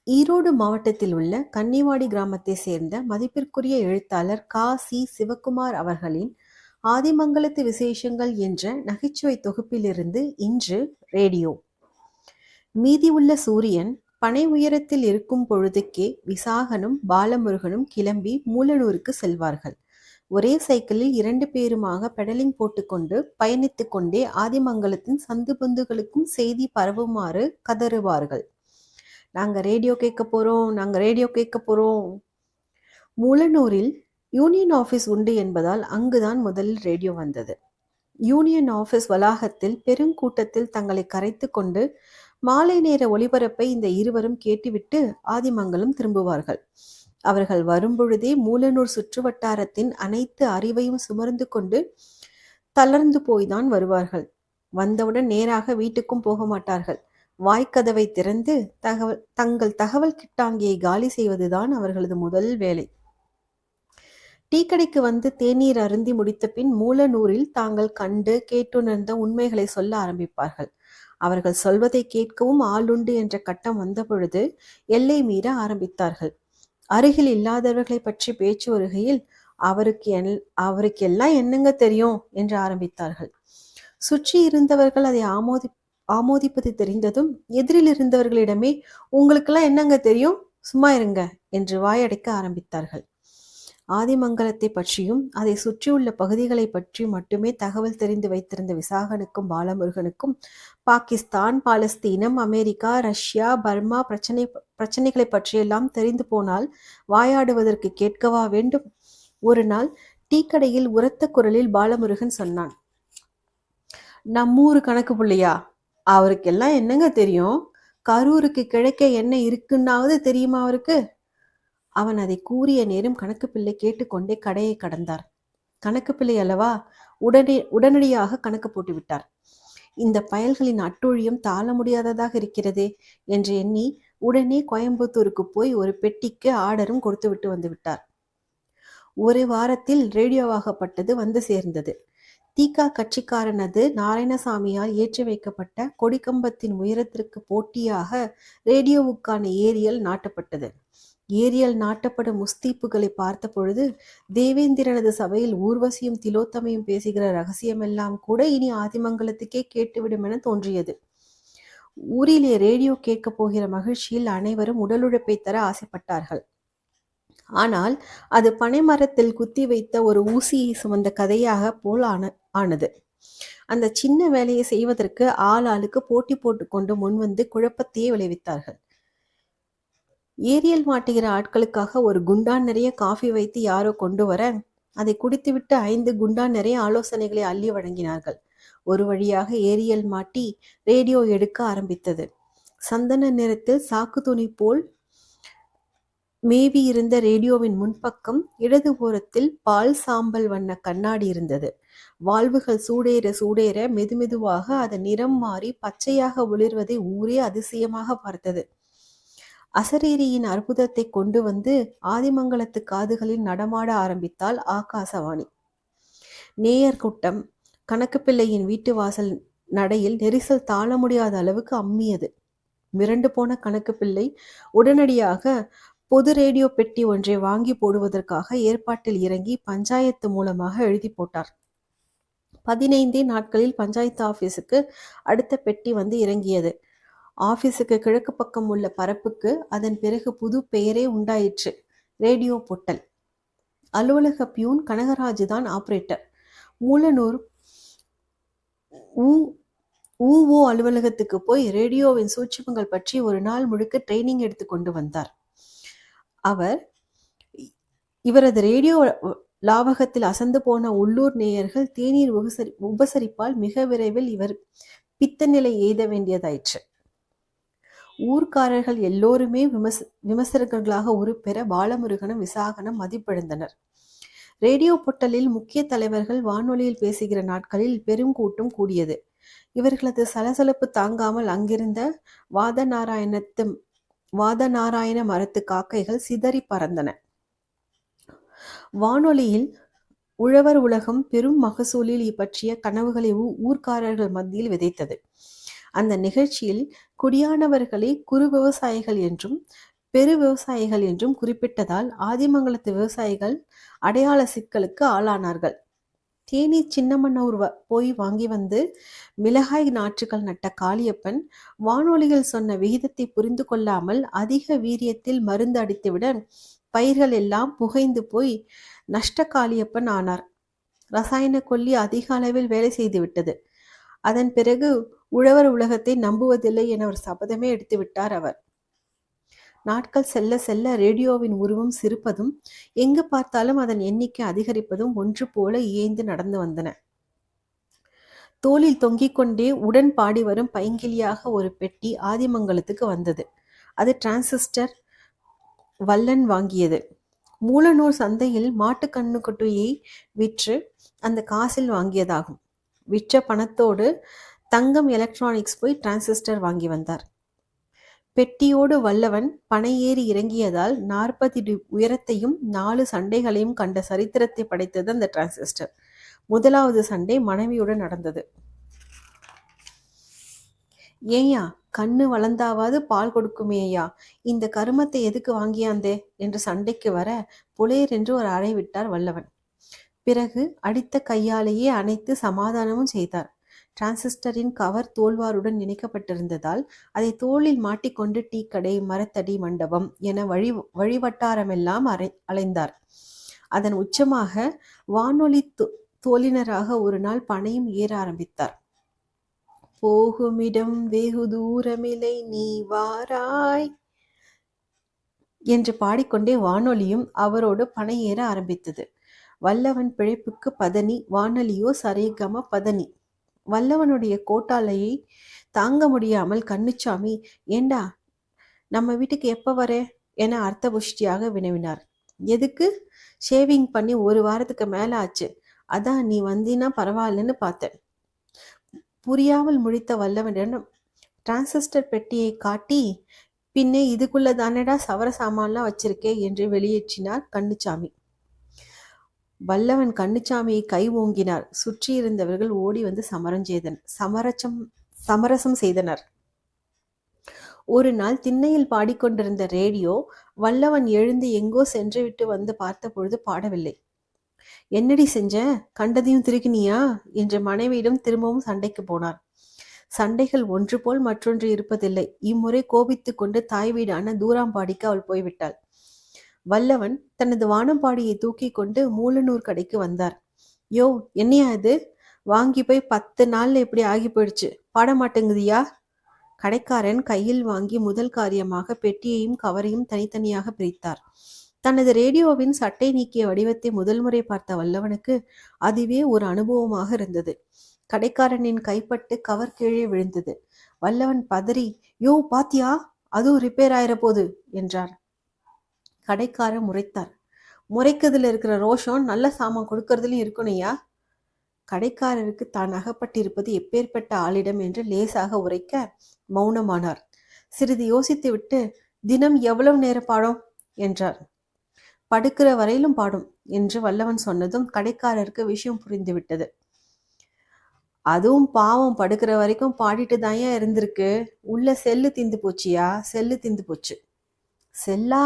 ஈரோடு மாவட்டத்தில் உள்ள கன்னிவாடி கிராமத்தை சேர்ந்த மதிப்பிற்குரிய எழுத்தாளர் சி சிவகுமார் அவர்களின் ஆதிமங்கலத்து விசேஷங்கள் என்ற நகைச்சுவை தொகுப்பிலிருந்து இன்று ரேடியோ. மீதி உள்ள சூரியன் பனை உயரத்தில் இருக்கும் பொழுதுக்கே விசாகனும் பாலமுருகனும் கிளம்பி மூலனூருக்கு செல்வார்கள். ஒரே சைக்கிளில் 2 பேருமாக பெடலிங் போட்டுக்கொண்டு பயணித்துக் கொண்டே ஆதிமங்கலத்தின் சந்து பொந்துகளுக்கும் செய்தி பரவுமாறு கதறுவார்கள். நாங்க ரேடியோ கேட்க போறோம். மூலனூரில் யூனியன் ஆபீஸ் உண்டு என்பதால் அங்குதான் முதலில் ரேடியோ வந்தது. யூனியன் ஆபீஸ் வளாகத்தில் பெருங்கூட்டத்தில் தங்களை கரைத்து கொண்டு மாலை நேர ஒளிபரப்பை இந்த இருவரும் கேட்டுவிட்டு ஆதிமங்கலம் திரும்புவார்கள். அவர்கள் வரும்பொழுதே மூலனூர் சுற்றுவட்டாரத்தின் அனைத்து அறிவையும் சுமர்ந்து கொண்டு தளர்ந்து போய்தான் வருவார்கள். வந்தவுடன் நேராக வீட்டுக்கும் போக மாட்டார்கள். வாய்க்கதவை திறந்து தங்கள் தகவல் கிட்டாங்கியை காலி செய்வதுதான் அவர்களது முதல் வேலை. டீ கடைக்கு வந்து தேநீர் அருந்தி முடித்த பின் மூலனூரில் தாங்கள் கண்டு கேட்டுணர்ந்த உண்மைகளை சொல்ல ஆரம்பிப்பார்கள். அவர்கள் சொல்வதை கேட்கவும் ஆளுண்டு என்ற கட்டம் வந்த பொழுது எல்லை மீற ஆரம்பித்தார்கள். அருகில் இல்லாதவர்களை பற்றி பேச்சு வருகையில் அவருக்கு எல்லாம் என்னங்க தெரியும் என்று ஆரம்பித்தார்கள். சுற்றி இருந்தவர்கள் அதை ஆமோதிப்பது தெரிந்ததும் எதிரில் இருந்தவர்களிடமே உங்களுக்கெல்லாம் என்னங்க தெரியும், சும்மா இருங்க என்று வாயடைக்க ஆரம்பித்தார்கள். ஆதிமங்கலத்தை பற்றியும் அதை சுற்றியுள்ள பகுதிகளை பற்றி மட்டுமே தகவல் தெரிந்து வைத்திருந்த விசாகனுக்கும் பாலமுருகனுக்கும் பாகிஸ்தான், பாலஸ்தீனம், அமெரிக்கா, ரஷ்யா, பர்மா பிரச்சனைகளை பற்றியெல்லாம் தெரிந்து போனால் வாயாடுவதற்கு கேட்கவா வேண்டும்? ஒரு நாள் டீ கடையில் உரத்த குரலில் பாலமுருகன் சொன்னான், நம்மூரு கணக்கு பிள்ளையா, அவருக்கெல்லாம் என்னங்க தெரியும்? கரூருக்கு கிழக்கே என்ன இருக்குன்னாவது தெரியுமா அவருக்கு? அவன் அதை கூறிய நேரம் கணக்கு பிள்ளை கேட்டுக்கொண்டே கடையை கடந்தார். கணக்கு பிள்ளை அல்லவா, உடனடியாக கணக்கு போட்டு விட்டார். இந்த பயல்களின் அட்டூழியம் தாழ முடியாததாக இருக்கிறதே என்று எண்ணி உடனே கோயம்புத்தூருக்கு போய் ஒரு பெட்டிக்கு ஆர்டரும் கொடுத்து விட்டு வந்து விட்டார். ஒரு வாரத்தில் ரேடியோவாகப்பட்டது வந்து சேர்ந்தது. தீகா கட்சிக்காரனது நாராயணசாமியால் ஏற்றி வைக்கப்பட்ட கொடிக்கம்பத்தின் உயரத்திற்கு போட்டியாக ரேடியோவுக்கான ஏரியல் நாட்டப்பட்டது. ஏரியல் நாட்டப்படும் முஸ்தீப்புகளை பார்த்த பொழுது தேவேந்திரனது சபையில் ஊர்வசியும் திலோத்தமையும் பேசுகிற ரகசியமெல்லாம் கூட இனி ஆதிமங்கலத்துக்கே கேட்டுவிடும் என தோன்றியது. ஊரிலே ரேடியோ கேட்கப் போகிற மகிழ்ச்சியில் அனைவரும் உடலுழைப்பை தர ஆசைப்பட்டார்கள். ஆனால் அது பனைமரத்தில் குத்தி வைத்த ஒரு ஊசியை சுமந்த கதையாக போல் ஆனது. அந்த சின்ன வேலையை செய்வதற்கு ஆளுக்கு போட்டி போட்டுக்கொண்டு முன்வந்து குழப்பத்தையே விளைவித்தார்கள். ஏரியல் மாட்டுகிற ஆட்களுக்காக ஒரு குண்டான் நிறைய காஃபி வைத்து யாரோ கொண்டு வர அதை குடித்துவிட்டு 5 குண்டான் நிறைய ஆலோசனைகளை அள்ளி வழங்கினார்கள். ஒரு வழியாக ஏரியல் மாட்டி ரேடியோ எடுக்க ஆரம்பித்தது. சந்தன நிறத்தில் சாக்கு துணி போல் மேவி இருந்த ரேடியோவின் முன்பக்கம் இடது ஓரத்தில் பால் சாம்பல் வண்ண கண்ணாடி இருந்தது. வால்வுகள் சூடேற மெதுமெதுவாக அதன் நிறம் மாறி பச்சையாக ஒளிர்வதை ஊரே அதிசயமாக பார்த்தது. அசரீரியின் அற்புதத்தை கொண்டு வந்து ஆதிமங்கலத்து காதுகளில் நடமாட ஆரம்பித்தால் ஆகாசவாணி. நேயர் கூட்டம் கணக்கு பிள்ளையின் வீட்டு வாசல் நடையில் நெரிசல் தாழ முடியாத அளவுக்கு அம்மியது. மிரண்டு போன கணக்கு பிள்ளை உடனடியாக பொது ரேடியோ பெட்டி ஒன்றை வாங்கி போடுவதற்காக ஏற்பாட்டில் இறங்கி பஞ்சாயத்து மூலமாக எழுதி போட்டார். 15 நாட்களில் பஞ்சாயத்து ஆபீஸுக்கு அடுத்த பெட்டி வந்து இறங்கியது. ஆபீஸுக்கு கிழக்கு பக்கம் உள்ள பரப்புக்கு அதன் பிறகு புது பெயரே உண்டாயிற்று, ரேடியோ பொட்டல். அலுவலக பியூன் கனகராஜு தான் ஆபரேட்டர். மூலனூர் ஊஓ அலுவலகத்துக்கு போய் ரேடியோவின் சூட்சுமங்கள் பற்றி ஒரு நாள் முழுக்க ட்ரைனிங் எடுத்து கொண்டு வந்தார். இவரது ரேடியோ லாவகத்தில் அசந்து போன உள்ளூர் நேயர்கள் தேநீர் உபசரிப்பால் மிக விரைவில் இவர் பித்த நிலை எய்த வேண்டியதாயிற்று. ஊர்க்காரர்கள் எல்லோருமே விமர்சகர்களாக உருப்பெற பாலமுருகனும் விசாகனும் மதிப்பிழந்தனர். ரேடியோ பொட்டலில் முக்கிய தலைவர்கள் வானொலியில் பேசுகிற நாட்களில் பெரும் கூட்டம் கூடியது. இவர்களது சலசலப்பு தாங்காமல் அங்கிருந்த வாதநாராயண மரத்து காக்கைகள் சிதறி பறந்தன. வானொலியில் உழவர் உலகம் பெரும் மகசூலில் பற்றிய கனவுகளை ஊர்க்காரர்கள் மத்தியில் விதைத்தது. அந்த நிகழ்ச்சியில் குடியானவர்களை குறு விவசாயிகள் என்றும் பெரு விவசாயிகள் என்றும் குறிப்பிட்டதால் ஆதிமங்கலத்து விவசாயிகள் அடையாள சிக்கலுக்கு ஆளானார்கள். தேனி சின்னமனூர் போய் வாங்கி வந்து மிளகாய் நாற்றுகள் நட்ட காளியப்பன் வானொலிகள் சொன்ன விகிதத்தை புரிந்து கொள்ளாமல் அதிக வீரியத்தில் மருந்து அடித்துவிட பயிர்கள் எல்லாம் புகைந்து போய் நஷ்ட காளியப்பன் ஆனார். ரசாயன கொல்லி அதிக அளவில் வேலை செய்து விட்டது. அதன் பிறகு உழவர் உலகத்தை நம்புவதில்லை என ஒரு சபதமே எடுத்து விட்டார் அவர். நாட்கள் செல்ல செல்ல ரேடியோவின் உருவம் சிரிப்பதும் எங்கு பார்த்தாலும் அதன் எண்ணிக்கை அதிகரிப்பதும் ஒன்று போல இயைந்து நடந்து வந்தன. தோளில் தொங்கிக் கொண்டே உடன் பாடி வரும் பைங்கிலியாக ஒரு பெட்டி ஆதிமங்கலத்துக்கு வந்தது. அது டிரான்சிஸ்டர் வல்லன் வாங்கியது. மூலனூர் சந்தையில் மாட்டு கண்ணுக்குட்டியை விற்று அந்த காசில் வாங்கியதாகும். விற்ற பணத்தோடு தங்கம் எலக்ட்ரானிக்ஸ் போய் டிரான்சிஸ்டர் வாங்கி வந்தார். பெட்டியோடு வல்லவன் பனை ஏறி இறங்கியதால் 40 அடி உயரத்தையும் 4 சண்டைகளையும் கண்ட சரித்திரத்தை படைத்தது அந்த டிரான்சிஸ்டர். முதலாவது சண்டை மனைவியுடன் நடந்தது. ஏயா, கண்ணு வளர்ந்தாவது பால் கொடுக்குமேயா, இந்த கருமத்தை எதுக்கு வாங்கியாந்தே என்று சண்டைக்கு வர புலேர் என்று ஒரு அறை விட்டார் வல்லவன். பிறகு அடித்த கையாலேயே அணைத்து சமாதானமும் செய்தார். டிரான்சிஸ்டரின் கவர் தோல்வாருடன் இணைக்கப்பட்டிருந்ததால் அதை தோளில் மாட்டிக்கொண்டு டீக்கடை, மரத்தடி, மண்டபம் என வழிவட்டாரமெல்லாம் அலைந்தார். அதன் உச்சமாக வானொலி தோலினராக ஒரு நாள் பனையும் ஏற ஆரம்பித்தார். போகுமிடம் வெகு தூரமில்லை நீ வாராய் என்று பாடிக்கொண்டே வானொலியும் அவரோடு பனை ஏற ஆரம்பித்தது. வல்லவன் பிழைப்புக்கு பதனி, வானொலியோ சரிகம பதனி. வல்லவனுடைய கோட்டாலையை தாங்க முடியாமல் கண்ணுச்சாமி, ஏண்டா நம்ம வீட்டுக்கு எப்போ வர என அர்த்த புஷ்டியாக வினவினார். எதுக்கு? ஷேவிங் பண்ணி 1 வாரத்துக்கு மேலே ஆச்சு, அதான் நீ வந்தினா பரவாயில்லன்னு பார்த்தேன். புரியாமல் முழித்த வல்லவனிடம் டிரான்சிஸ்டர் பெட்டியை காட்டி, பின்னே இதுக்குள்ள தானடா சவர சாமான்லாம் வச்சிருக்கே என்று வெளியேற்றினார் கண்ணுச்சாமி. வல்லவன் கண்ணுச்சாமியை கை ஓங்கினார். சுற்றியிருந்தவர்கள் ஓடி வந்து சமரசம் செய்தனர். ஒரு நாள் திண்ணையில் பாடிக்கொண்டிருந்த ரேடியோ வல்லவன் எழுந்து எங்கோ சென்று விட்டு வந்து பார்த்த பொழுது பாடவில்லை. என்னடி செஞ்ச, கண்டதையும் திருக்கினியா என்ற மனைவியிடம் திரும்பவும் சண்டைக்கு போனார். சண்டைகள் ஒன்று போல் மற்றொன்று இருப்பதில்லை. இம்முறை கோபித்து கொண்டு தாய் வீடான தூராம்பாடிக்கு அவள் போய்விட்டாள். வல்லவன் தனது வானம்பாடியை தூக்கி கொண்டு மூலனூர் கடைக்கு வந்தார். யோ, என்னையா இது? வாங்கி போய் 10 நாள்ல இப்படி ஆகி போயிடுச்சு, பாட மாட்டேங்குதியா? கடைக்காரன் கையில் வாங்கி முதல் காரியமாக பெட்டியையும் கவரையும் தனித்தனியாக பிரித்தார். தனது ரேடியோவின் சட்டை நீக்கிய வடிவத்தை முதல் முறை பார்த்த வல்லவனுக்கு அதுவே ஒரு அனுபவமாக இருந்தது. கடைக்காரனின் கைப்பட்டு கவர் கீழே விழுந்தது. வல்லவன் பதறி, யோ பாத்தியா, அதுவும் ரிப்பேர் ஆயிர போது என்றார். கடைக்காரன் முறைத்தார். முறைக்கிறதுல இருக்கிற ரோஷம் நல்ல சாமான் கொடுக்கறதுலையும் இருக்கணையா? கடைக்காரருக்கு தான் அகப்பட்டிருப்பது எப்பேற்பட்ட ஆளிடம் என்று லேசாக உரைக்க மௌனமானார். சிறிது யோசித்து விட்டு, தினம் எவ்வளவு நேரம் பாடும் என்றார். படுக்கிற வரையிலும் பாடும் என்று வல்லவன் சொன்னதும் கடைக்காரருக்கு விஷயம் புரிந்துவிட்டது. அதுவும் பாவம், படுக்கிற வரைக்கும் பாடிட்டு தாயா இருந்திருக்கு. உள்ள செல்லு தீந்து போச்சியா? செல்லு தீந்து போச்சு. செல்லா?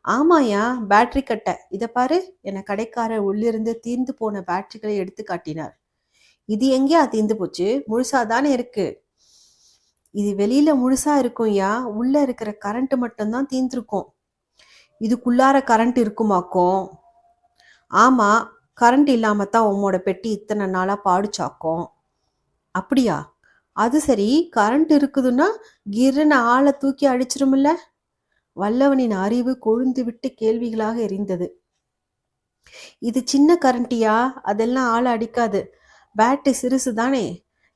ஆமாயா, பேட்டரி கட்டை. இதை பாரு என கடைக்காரர் உள்ளிருந்து தீர்ந்து போன பேட்டரிகளை எடுத்து காட்டினார். இது எங்கேயா தீர்ந்து போச்சு? முழுசாதானே இருக்கு. இது வெளியில முழுசா இருக்கும்யா, உள்ள இருக்கிற கரண்ட் மட்டும்தான் தீர்ந்துருக்கும். இதுக்குள்ளார கரண்ட் இருக்குமாக்கும்? ஆமா, கரண்ட் இல்லாமத்தான் உம்மோட பெட்டி இத்தனை நாளா பாடுச்சாக்கும். அப்படியா? அது சரி, கரண்ட் இருக்குதுன்னா கிர்ன்னு ஆளை தூக்கி அடிச்சிருமில்ல? வல்லவனின் அறிவு கொழுந்து விட்டு கேள்விகளாக எரிந்தது. இது சின்ன கரண்டியா? அதெல்லாம் ஆளை அடிக்காது. பேட்டரி சிறுசு தானே.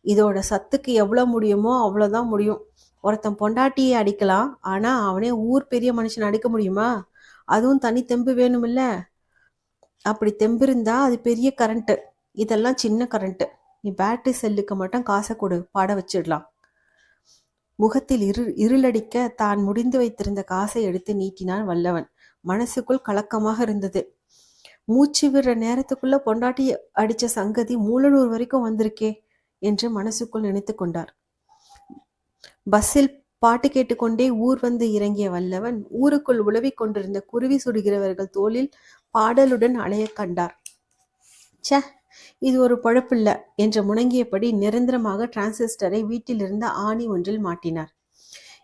இதோட சத்துக்கு எவ்வளோ முடியுமோ அவ்வளோதான் முடியும். ஒருத்தன் பொண்டாட்டியை அடிக்கலாம், ஆனா அவனே ஊர் பெரிய மனுஷன் அடிக்க முடியுமா? அதுவும் தனி தெம்பு வேணுமில்ல. அப்படி தெம்பு இருந்தா அது பெரிய கரண்ட்டு, இதெல்லாம் சின்ன கரண்ட்டு. நீ பேட்டரி செல்லுக்கு மட்டும் காசை கொடு, பாட வச்சிடலாம். முகத்தில் இருளடிக்க தான் முடிந்து வைத்திருந்த காசை எடுத்து நீட்டினான் வல்லவன். மனசுக்குள் கலக்கமாக இருந்தது. மூச்சு விடுற நேரத்துக்குள்ள பொண்டாட்டி அடிச்ச சங்கதி மூலனூர் வரைக்கும் வந்திருக்கே என்று மனசுக்குள் நினைத்து கொண்டார். பஸ்ஸில் பாட்டு கேட்டுக்கொண்டே ஊர் வந்து இறங்கிய வல்லவன் ஊருக்குள் உலவிக் கொண்டிருந்த குருவி சுடுகிறவர்கள் தோளில் பாடலுடன் அலையக் கண்டார். ச்சே, இது ஒரு பொழப்பில்ல என்று முணங்கியபடி நிரந்தரமாக டிரான்சிஸ்டரை வீட்டிலிருந்த ஆணி ஒன்றில் மாட்டினார்.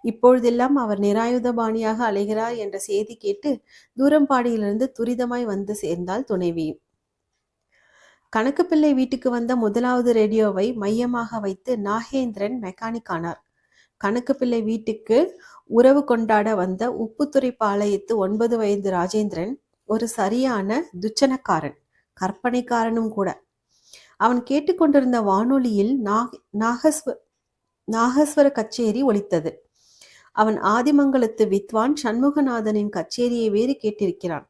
இப்பொழுதெல்லாம் அவர் நிராயுதபாணியாக அலைகிறார் என்ற செய்தி கேட்டு தூரம்பாடியிலிருந்து துரிதமாய் வந்து சேர்ந்தாள் துணைவியும். கணக்குப்பிள்ளை வீட்டுக்கு வந்த முதலாவது ரேடியோவை மையமாக வைத்து நாகேந்திரன் மெக்கானிக் ஆனார். கணக்குப்பிள்ளை வீட்டுக்கு உறவு கொண்டாட வந்த உப்புத்துறை பாளையத்து 9 வயது ராஜேந்திரன் ஒரு சரியான துச்சனக்காரன், கற்பனைக்காரனும் கூட. அவன் கேட்டுக்கொண்டிருந்த வானொலியில் நாகஸ்வர கச்சேரி ஒலித்தது. அவன் ஆதிமங்கலத்து வித்வான் சண்முகநாதனின் கச்சேரியை வேறு கேட்டிருக்கிறான்.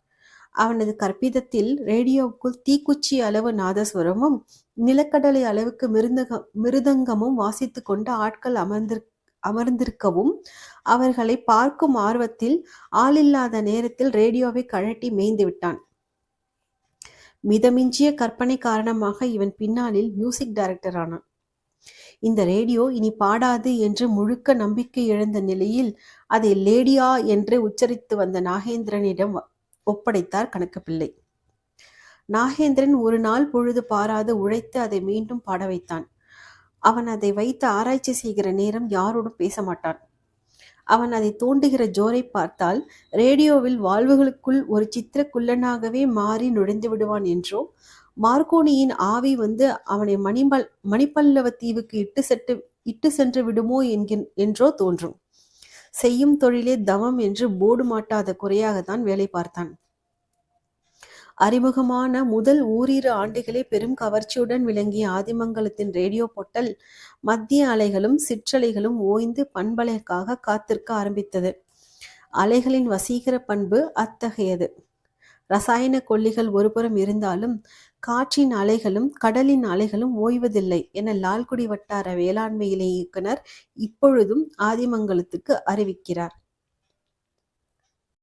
அவனது கற்பிதத்தில் ரேடியோவுக்குள் தீக்குச்சி அளவு நாதஸ்வரமும் நிலக்கடலை அளவுக்கு மிருதங்கமும் வாசித்து கொண்டு ஆட்கள் அமர்ந்திருக்கவும் அவர்களை பார்க்கும் ஆர்வத்தில் ஆளில்லாத நேரத்தில் ரேடியோவை கழட்டி மேய்ந்து விட்டான். மிதமிஞ்சிய கற்பனை காரணமாக இவன் பின்னாளில் மியூசிக் டைரக்டர் ஆனான். இந்த ரேடியோ இனி பாடாது என்று முழுக்க நம்பிக்கை இழந்த நிலையில் அதை லேடியா என்று உச்சரித்து வந்த நாகேந்திரனிடம் ஒப்படைத்தார் கணக்குப்பிள்ளை. நாகேந்திரன் ஒரு நாள் பொழுது பாராது உழைத்து அதை மீண்டும் பாட வைத்தான். அவன் அதை வைத்து ஆராய்ச்சி செய்கிற நேரம் யாரோடும் பேச மாட்டான். அவன் அதை தோண்டுகிற ஜோரை பார்த்தால் ரேடியோவில் வாழ்வுகளுக்குள் ஒரு சித்திர குள்ளனாகவே மாறி நுழைந்து விடுவான் என்றோ, மார்க்கோனியின் ஆவி வந்து அவனை மணிப்பல்லவ தீவுக்கு இட்டு சென்று விடுமோ என்றோ தோன்றும். செய்யும் தொழிலே தவம் என்று போர்டு மாட்டாத குறையாகத்தான் வேலை பார்த்தான். அறிமுகமான முதல் ஓரிரு ஆண்டுகளே பெரும் கவர்ச்சியுடன் விளங்கிய ஆதிமங்கலத்தின் ரேடியோ பொட்டல் மத்திய அலைகளும் சிற்றலைகளும் ஓய்ந்து பண்பலைக்காக காத்திருக்க ஆரம்பித்தது. அலைகளின் வசீகர பண்பு அத்தகையது. ரசாயன கொல்லிகள் ஒருபுறம் இருந்தாலும் காற்றின் அலைகளும் கடலின் அலைகளும் ஓய்வதில்லை என லால்குடி வட்டார வேளாண்மை இயக்குனர் இப்பொழுதும் ஆதிமங்கலத்துக்கு அறிவிக்கிறார்.